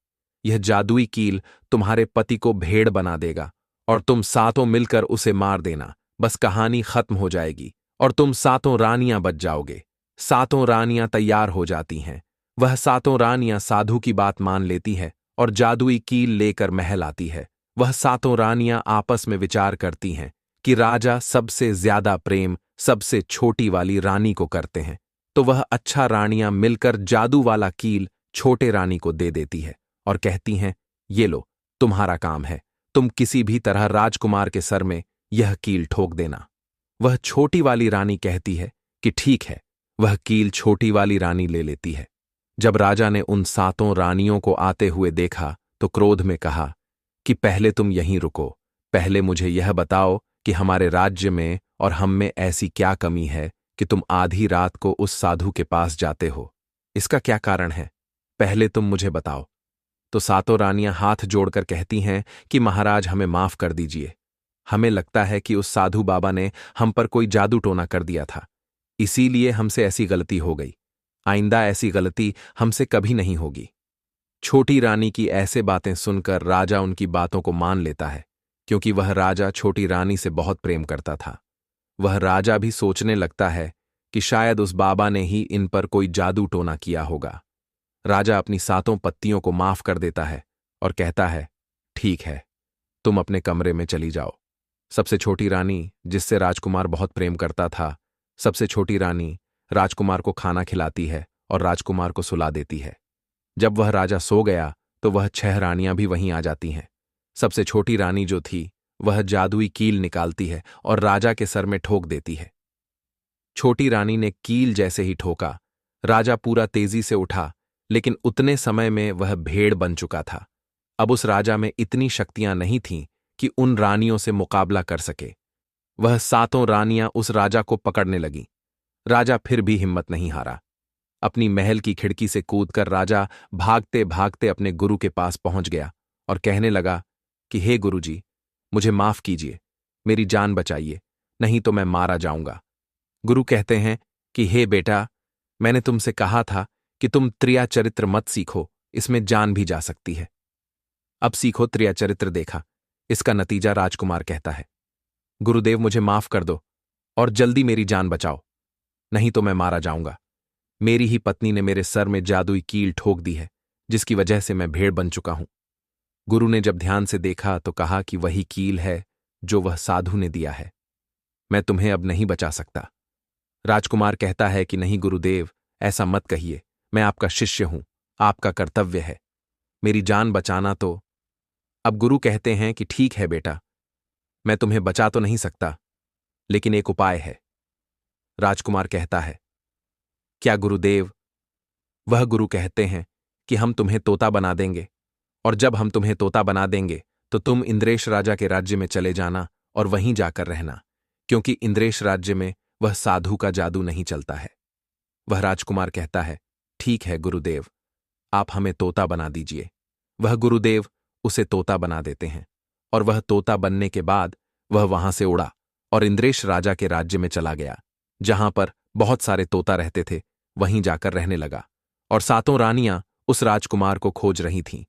यह जादुई कील तुम्हारे पति को भेड़ बना देगा और तुम सातों मिलकर उसे मार देना। बस कहानी खत्म हो जाएगी और तुम सातों रानियां बच जाओगे। सातों रानियां तैयार हो जाती हैं। वह सातों रानियां साधु की बात मान लेती है और जादुई कील लेकर महल आती है। वह सातों रानियां आपस में विचार करती हैं कि राजा सबसे ज्यादा प्रेम सबसे छोटी वाली रानी को करते हैं, तो वह अच्छा रानियां मिलकर जादू वाला कील छोटे रानी को दे देती है और कहती हैं, ये लो, तुम्हारा काम है, तुम किसी भी तरह राजकुमार के सर में यह कील ठोक देना। वह छोटी वाली रानी कहती है कि ठीक है। वह कील छोटी वाली रानी ले लेती है। जब राजा ने उन सातों रानियों को आते हुए देखा तो क्रोध में कहा कि पहले तुम यहीं रुको, पहले मुझे यह बताओ कि हमारे राज्य में और हम में ऐसी क्या कमी है कि तुम आधी रात को उस साधु के पास जाते हो? इसका क्या कारण है? पहले तुम मुझे बताओ। तो सातों रानियां हाथ जोड़कर कहती हैं कि महाराज, हमें माफ कर दीजिए। हमें लगता है कि उस साधु बाबा ने हम पर कोई जादू टोना कर दिया था, इसीलिए हमसे ऐसी गलती हो गई। आइंदा ऐसी गलती हमसे कभी नहीं होगी। छोटी रानी की ऐसे बातें सुनकर राजा उनकी बातों को मान लेता है, क्योंकि वह राजा छोटी रानी से बहुत प्रेम करता था। वह राजा भी सोचने लगता है कि शायद उस बाबा ने ही इन पर कोई जादू टोना किया होगा। राजा अपनी सातों पत्नियों को माफ कर देता है और कहता है, ठीक है, तुम अपने कमरे में चली जाओ। सबसे छोटी रानी, जिससे राजकुमार बहुत प्रेम करता था, सबसे छोटी रानी राजकुमार को खाना खिलाती है और राजकुमार को सुला देती है। जब वह राजा सो गया तो वह 6 रानियां भी वहीं आ जाती हैं। सबसे छोटी रानी जो थी वह जादुई कील निकालती है और राजा के सर में ठोक देती है। छोटी रानी ने कील जैसे ही ठोका, राजा पूरा तेजी से उठा, लेकिन उतने समय में वह भेड़ बन चुका था। अब उस राजा में इतनी शक्तियां नहीं थीं कि उन रानियों से मुकाबला कर सके। वह सातों रानियां उस राजा को पकड़ने लगीं। राजा फिर भी हिम्मत नहीं हारा। अपनी महल की खिड़की से कूदकर राजा भागते भागते अपने गुरु के पास पहुंच गया और कहने लगा कि हे गुरुजी, मुझे माफ कीजिए, मेरी जान बचाइए, नहीं तो मैं मारा जाऊंगा। गुरु कहते हैं कि हे बेटा, मैंने तुमसे कहा था कि तुम त्रिया चरित्र मत सीखो, इसमें जान भी जा सकती है। अब सीखो त्रिया चरित्र। देखा इसका नतीजा? राजकुमार कहता है, गुरुदेव मुझे माफ कर दो और जल्दी मेरी जान बचाओ, नहीं तो मैं मारा जाऊंगा। मेरी ही पत्नी ने मेरे सर में जादुई कील ठोक दी है, जिसकी वजह से मैं भेड़ बन चुका हूं। गुरु ने जब ध्यान से देखा तो कहा कि वही कील है जो वह साधु ने दिया है। मैं तुम्हें अब नहीं बचा सकता। राजकुमार कहता है कि नहीं गुरुदेव, ऐसा मत कहिए, मैं आपका शिष्य हूं, आपका कर्तव्य है मेरी जान बचाना। तो अब गुरु कहते हैं कि ठीक है बेटा, मैं तुम्हें बचा तो नहीं सकता, लेकिन एक उपाय है। राजकुमार कहता है, क्या गुरुदेव? वह गुरु कहते हैं कि हम तुम्हें तोता बना देंगे, और जब हम तुम्हें तोता बना देंगे तो तुम इंद्रेश राजा के राज्य में चले जाना और वहीं जाकर रहना, क्योंकि इंद्रेश राज्य में वह साधु का जादू नहीं चलता है। वह राजकुमार कहता है, ठीक है गुरुदेव, आप हमें तोता बना दीजिए। वह गुरुदेव उसे तोता बना देते हैं, और वह तोता बनने के बाद वह वहां से उड़ा और इंद्रेश राजा के राज्य में चला गया, जहां पर बहुत सारे तोता रहते थे, वहीं जाकर रहने लगा। और सातों रानियां उस राजकुमार को खोज रही थीं।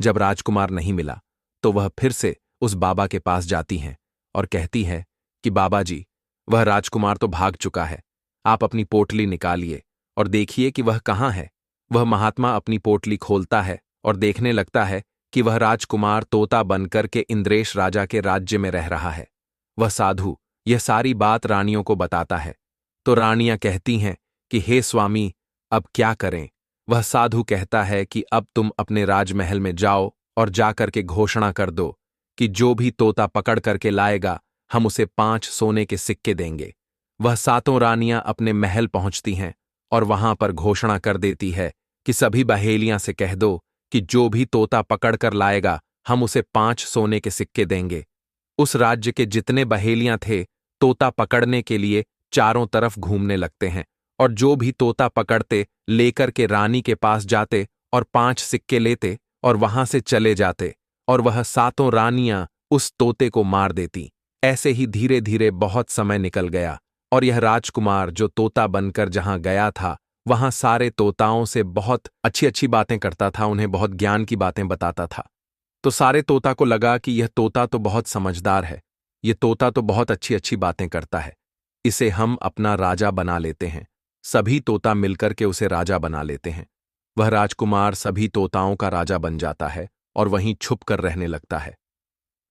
जब राजकुमार नहीं मिला तो वह फिर से उस बाबा के पास जाती हैं और कहती है कि बाबा जी, वह राजकुमार तो भाग चुका है, आप अपनी पोटली निकालिए और देखिए कि वह कहाँ है। वह महात्मा अपनी पोटली खोलता है और देखने लगता है कि वह राजकुमार तोता बनकर के इंद्रेश राजा के राज्य में रह रहा है। वह साधु यह सारी बात रानियों को बताता है, तो रानियां कहती हैं कि हे स्वामी, अब क्या करें? वह साधु कहता है कि अब तुम अपने राजमहल में जाओ और जाकर के घोषणा कर दो कि जो भी तोता पकड़ करके लाएगा हम उसे 5 सोने के सिक्के देंगे। वह सातों रानियां अपने महल पहुंचती हैं और वहां पर घोषणा कर देती है कि सभी बहेलियां से कह दो कि जो भी तोता पकड़ कर लाएगा हम उसे 5 सोने के सिक्के देंगे। उस राज्य के जितने बहेलियां थे तोता पकड़ने के लिए चारों तरफ घूमने लगते हैं, और जो भी तोता पकड़ते लेकर के रानी के पास जाते और 5 सिक्के लेते और वहां से चले जाते, और वह सातों रानियां उस तोते को मार देती। ऐसे ही धीरे धीरे बहुत समय निकल गया, और यह राजकुमार जो तोता बनकर जहां गया था वहां सारे तोताओं से बहुत अच्छी अच्छी बातें करता था, उन्हें बहुत ज्ञान की बातें बताता था। तो सारे तोता को लगा कि यह तोता तो बहुत समझदार है, यह तोता तो बहुत अच्छी अच्छी बातें करता है, इसे हम अपना राजा बना लेते हैं। सभी तोता मिलकर के उसे राजा बना लेते हैं। वह राजकुमार सभी तोताओं का राजा बन जाता है और वहीं छुप कर रहने लगता है।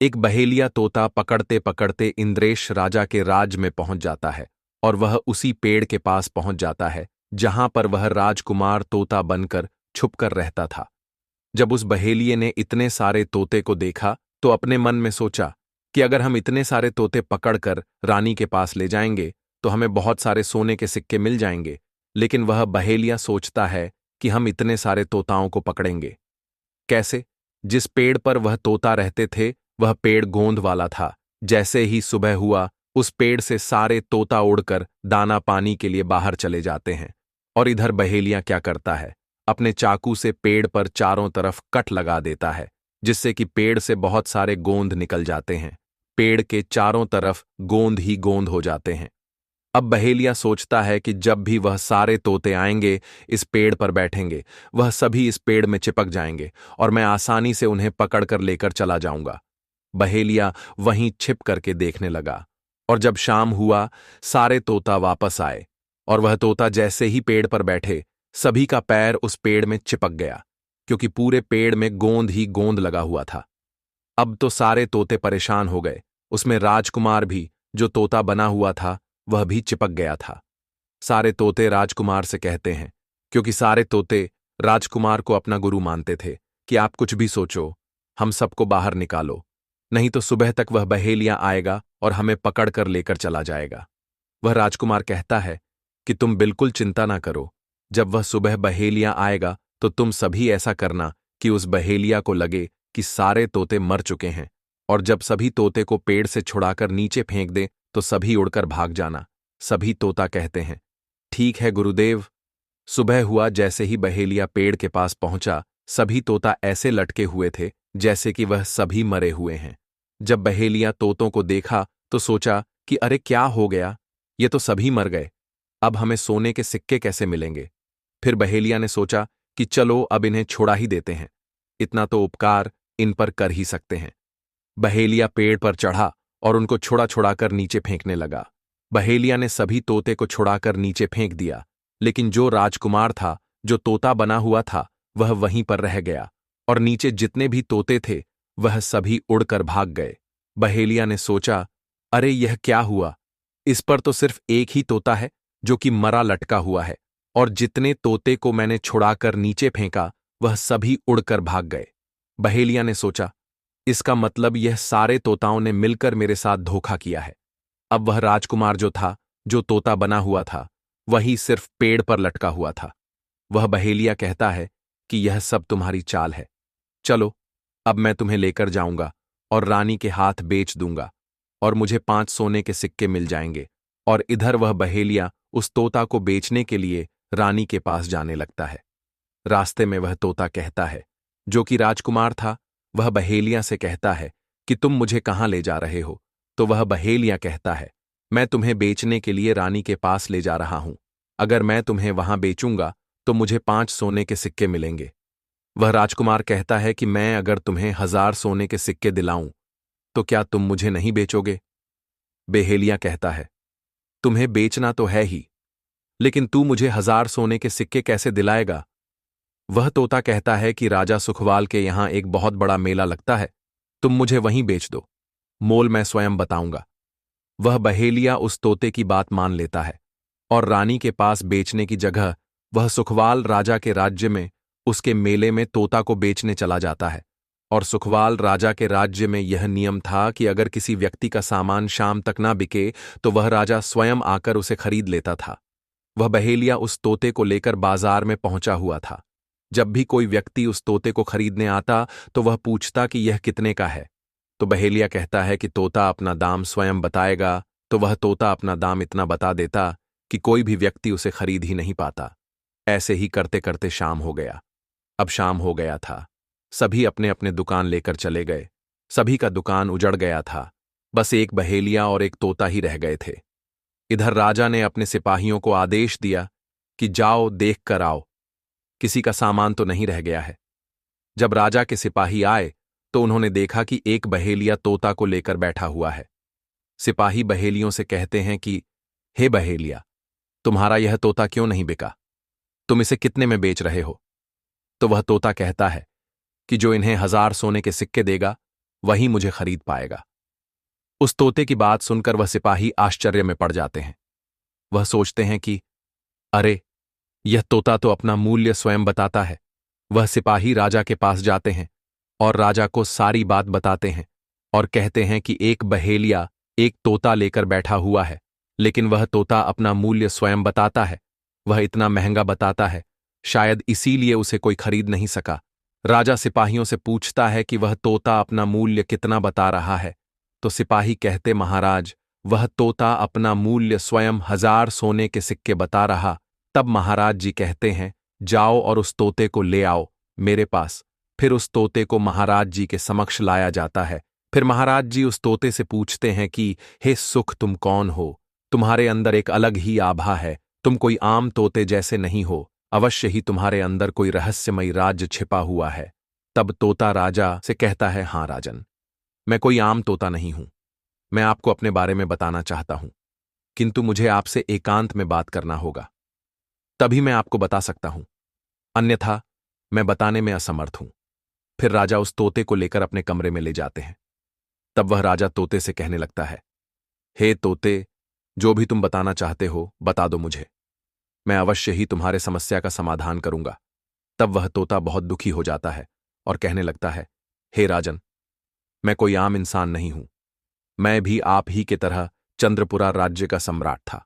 एक बहेलिया तोता पकड़ते पकड़ते इंद्रेश राजा के राज में पहुंच जाता है, और वह उसी पेड़ के पास पहुंच जाता है जहां पर वह राजकुमार तोता बनकर छुपकर रहता था। जब उस बहेलिये ने इतने सारे तोते को देखा तो अपने मन में सोचा कि अगर हम इतने सारे तोते पकड़कर रानी के पास ले जाएंगे तो हमें बहुत सारे सोने के सिक्के मिल जाएंगे। लेकिन वह बहेलिया सोचता है कि हम इतने सारे तोताओं को पकड़ेंगे कैसे? जिस पेड़ पर वह तोता रहते थे वह पेड़ गोंद वाला था। जैसे ही सुबह हुआ उस पेड़ से सारे तोता उड़कर दाना पानी के लिए बाहर चले जाते हैं, और इधर बहेलिया क्या करता है, अपने चाकू से पेड़ पर चारों तरफ कट लगा देता है, जिससे कि पेड़ से बहुत सारे गोंद निकल जाते हैं। पेड़ के चारों तरफ गोंद ही गोंद हो जाते हैं। अब बहेलिया सोचता है कि जब भी वह सारे तोते आएंगे इस पेड़ पर बैठेंगे, वह सभी इस पेड़ में चिपक जाएंगे और मैं आसानी से उन्हें पकड़कर लेकर चला जाऊंगा। बहेलिया वहीं छिप करके देखने लगा, और जब शाम हुआ सारे तोता वापस आए, और वह तोता जैसे ही पेड़ पर बैठे सभी का पैर उस पेड़ में चिपक गया, क्योंकि पूरे पेड़ में गोंद ही गोंद लगा हुआ था। अब तो सारे तोते परेशान हो गए, उसमें राजकुमार भी जो तोता बना हुआ था वह भी चिपक गया था। सारे तोते राजकुमार से कहते हैं, क्योंकि सारे तोते राजकुमार को अपना गुरु मानते थे, कि आप कुछ भी सोचो, हम सबको बाहर निकालो, नहीं तो सुबह तक वह बहेलिया आएगा और हमें पकड़ कर लेकर चला जाएगा। वह राजकुमार कहता है कि तुम बिल्कुल चिंता ना करो, जब वह सुबह बहेलिया आएगा तो तुम सभी ऐसा करना कि उस बहेलिया को लगे कि सारे तोते मर चुके हैं, और जब सभी तोते को पेड़ से छुड़ाकर नीचे फेंक दे तो सभी उड़कर भाग जाना। सभी तोता कहते हैं, ठीक है गुरुदेव। सुबह हुआ, जैसे ही बहेलिया पेड़ के पास पहुंचा सभी तोता ऐसे लटके हुए थे जैसे कि वह सभी मरे हुए हैं। जब बहेलिया तोतों को देखा तो सोचा कि अरे क्या हो गया, ये तो सभी मर गए, अब हमें सोने के सिक्के कैसे मिलेंगे? फिर बहेलिया ने सोचा कि चलो अब इन्हें छुड़ा ही देते हैं, इतना तो उपकार इन पर कर ही सकते हैं। बहेलिया पेड़ पर चढ़ा और उनको छुड़ा छुड़ाकर नीचे फेंकने लगा। बहेलिया ने सभी तोते को छुड़ाकर नीचे फेंक दिया, लेकिन जो राजकुमार था, जो तोता बना हुआ था, वह वहीं पर रह गया, और नीचे जितने भी तोते थे वह सभी उड़कर भाग गए। बहेलिया ने सोचा, अरे यह क्या हुआ, इस पर तो सिर्फ एक ही तोता है जो कि मरा लटका हुआ है, और जितने तोते को मैंने छुड़ाकर नीचे फेंका वह सभी उड़कर भाग गए। बहेलिया ने सोचा, इसका मतलब यह सारे तोताओं ने मिलकर मेरे साथ धोखा किया है। अब वह राजकुमार जो था, जो तोता बना हुआ था वही सिर्फ पेड़ पर लटका हुआ था। वह बहेलिया कहता है कि यह सब तुम्हारी चाल है। चलो, अब मैं तुम्हें लेकर जाऊंगा और रानी के हाथ बेच दूंगा और मुझे 5 सोने के सिक्के मिल जाएंगे। और इधर वह बहेलिया उस तोता को बेचने के लिए रानी के पास जाने लगता है। रास्ते में वह तोता कहता है, जो कि राजकुमार था, वह बहेलिया से कहता है कि तुम मुझे कहाँ ले जा रहे हो? तो वह बहेलिया कहता है, मैं तुम्हें बेचने के लिए रानी के पास ले जा रहा हूं। अगर मैं तुम्हें वहां बेचूंगा तो मुझे 5 सोने के सिक्के मिलेंगे। वह राजकुमार कहता है कि मैं अगर तुम्हें 1000 सोने के सिक्के दिलाऊं तो क्या तुम मुझे नहीं बेचोगे? बहेलिया कहता है, तुम्हें बेचना तो है ही, लेकिन तू मुझे 1000 सोने के सिक्के कैसे दिलाएगा? वह तोता कहता है कि राजा सुखवाल के यहां एक बहुत बड़ा मेला लगता है, तुम मुझे वहीं बेच दो, मोल मैं स्वयं बताऊंगा। वह बहेलिया उस तोते की बात मान लेता है और रानी के पास बेचने की जगह वह सुखवाल राजा के राज्य में उसके मेले में तोता को बेचने चला जाता है। और सुखवाल राजा के राज्य में यह नियम था कि अगर किसी व्यक्ति का सामान शाम तक ना बिके तो वह राजा स्वयं आकर उसे खरीद लेता था। वह बहेलिया उस तोते को लेकर बाजार में पहुंचा हुआ था। जब भी कोई व्यक्ति उस तोते को खरीदने आता तो वह पूछता कि यह कितने का है। तो बहेलिया कहता है कि तोता अपना दाम स्वयं बताएगा। तो वह तोता अपना दाम इतना बता देता कि कोई भी व्यक्ति उसे खरीद ही नहीं पाता। ऐसे ही करते करते शाम हो गया। अब शाम हो गया था। सभी अपने अपने दुकान लेकर चले गए। सभी का दुकान उजड़ गया था। बस एक बहेलिया और एक तोता ही रह गए थे। इधर राजा ने अपने सिपाहियों को आदेश दिया कि जाओ देख कर आओ, किसी का सामान तो नहीं रह गया है। जब राजा के सिपाही आए तो उन्होंने देखा कि एक बहेलिया तोता को लेकर बैठा हुआ है। सिपाही बहेलियों से कहते हैं कि हे बहेलिया, तुम्हारा यह तोता क्यों नहीं बिका? तुम इसे कितने में बेच रहे हो? तो वह तोता कहता है कि जो इन्हें 1000 सोने के सिक्के देगा वही मुझे खरीद पाएगा। उस तोते की बात सुनकर वह सिपाही आश्चर्य में पड़ जाते हैं। वह सोचते हैं कि अरे, यह तोता तो अपना मूल्य स्वयं बताता है। वह सिपाही राजा के पास जाते हैं और राजा को सारी बात बताते हैं और कहते हैं कि एक बहेलिया एक तोता लेकर बैठा हुआ है, लेकिन वह तोता अपना मूल्य स्वयं बताता है। वह इतना महंगा बताता है, शायद इसीलिए उसे कोई खरीद नहीं सका। राजा सिपाहियों से पूछता है कि वह तोता अपना मूल्य कितना बता रहा है। तो सिपाही कहते, महाराज, वह तोता अपना मूल्य स्वयं 1000 सोने के सिक्के बता रहा। तब महाराज जी कहते हैं, जाओ और उस तोते को ले आओ मेरे पास। फिर उस तोते को महाराज जी के समक्ष लाया जाता है। फिर महाराज जी उस तोते से पूछते हैं कि हे सुख, तुम कौन हो? तुम्हारे अंदर एक अलग ही आभा है। तुम कोई आम तोते जैसे नहीं हो। अवश्य ही तुम्हारे अंदर कोई रहस्यमयी राज्य छिपा हुआ है। तब तोता राजा से कहता है, हाँ राजन, मैं कोई आम तोता नहीं हूं। मैं आपको अपने बारे में बताना चाहता हूं, किंतु मुझे आपसे एकांत में बात करना होगा, तभी मैं आपको बता सकता हूं, अन्यथा मैं बताने में असमर्थ हूं। फिर राजा उस तोते को लेकर अपने कमरे में ले जाते हैं। तब वह राजा तोते से कहने लगता है, हे तोते, जो भी तुम बताना चाहते हो बता दो मुझे, मैं अवश्य ही तुम्हारे समस्या का समाधान करूंगा। तब वह तोता बहुत दुखी हो जाता है और कहने लगता है, हे राजन, मैं कोई आम इंसान नहीं हूं। मैं भी आप ही की तरह चंद्रपुरा राज्य का सम्राट था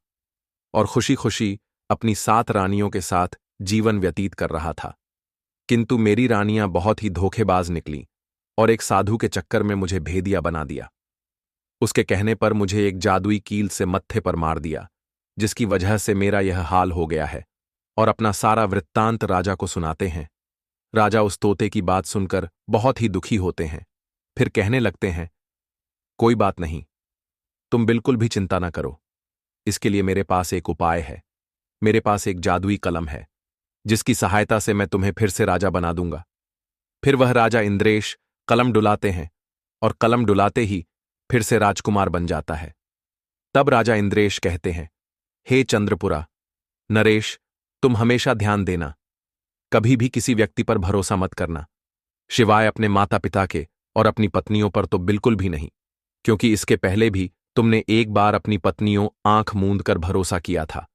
और खुशी खुशी अपनी 7 रानियों के साथ जीवन व्यतीत कर रहा था। किंतु मेरी रानियां बहुत ही धोखेबाज निकलीं और एक साधु के चक्कर में मुझे भेदिया बना दिया। उसके कहने पर मुझे एक जादुई कील से मत्थे पर मार दिया, जिसकी वजह से मेरा यह हाल हो गया है। और अपना सारा वृत्तांत राजा को सुनाते हैं। राजा उस तोते की बात सुनकर बहुत ही दुखी होते हैं। फिर कहने लगते हैं, कोई बात नहीं, तुम बिल्कुल भी चिंता ना करो। इसके लिए मेरे पास एक उपाय है। मेरे पास एक जादुई कलम है, जिसकी सहायता से मैं तुम्हें फिर से राजा बना दूंगा। फिर वह राजा इंद्रेश कलम डुलाते हैं और कलम डुलाते ही फिर से राजकुमार बन जाता है। तब राजा इंद्रेश कहते हैं, हे चंद्रपुरा, नरेश, तुम हमेशा ध्यान देना, कभी भी किसी व्यक्ति पर भरोसा मत करना, शिवाय अपने माता पिता के और अपनी पत्नियों पर तो बिल्कुल भी नहीं, क्योंकि इसके पहले भी तुमने एक बार अपनी पत्नियों आंख मूंद कर भरोसा किया था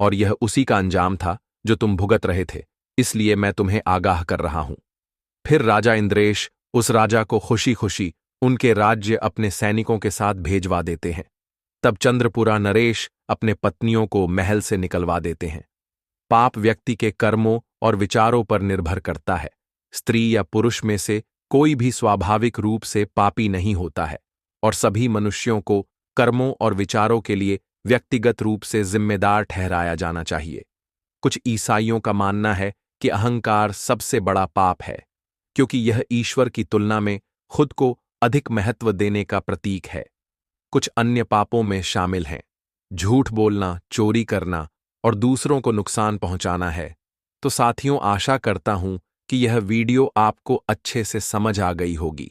और यह उसी का अंजाम था जो तुम भुगत रहे थे। इसलिए मैं तुम्हें आगाह कर रहा हूं। फिर राजा इंद्रेश उस राजा को खुशी खुशी उनके राज्य अपने सैनिकों के साथ भेजवा देते हैं। तब चंद्रपुरा नरेश अपने पत्नियों को महल से निकलवा देते हैं। पाप व्यक्ति के कर्मों और विचारों पर निर्भर करता है। स्त्री या पुरुष में से कोई भी स्वाभाविक रूप से पापी नहीं होता है और सभी मनुष्यों को कर्मों और विचारों के लिए व्यक्तिगत रूप से जिम्मेदार ठहराया जाना चाहिए। कुछ ईसाइयों का मानना है कि अहंकार सबसे बड़ा पाप है, क्योंकि यह ईश्वर की तुलना में खुद को अधिक महत्व देने का प्रतीक है। कुछ अन्य पापों में शामिल हैं झूठ बोलना, चोरी करना और दूसरों को नुकसान पहुंचाना है। तो साथियों, आशा करता हूं कि यह वीडियो आपको अच्छे से समझ आ गई होगी।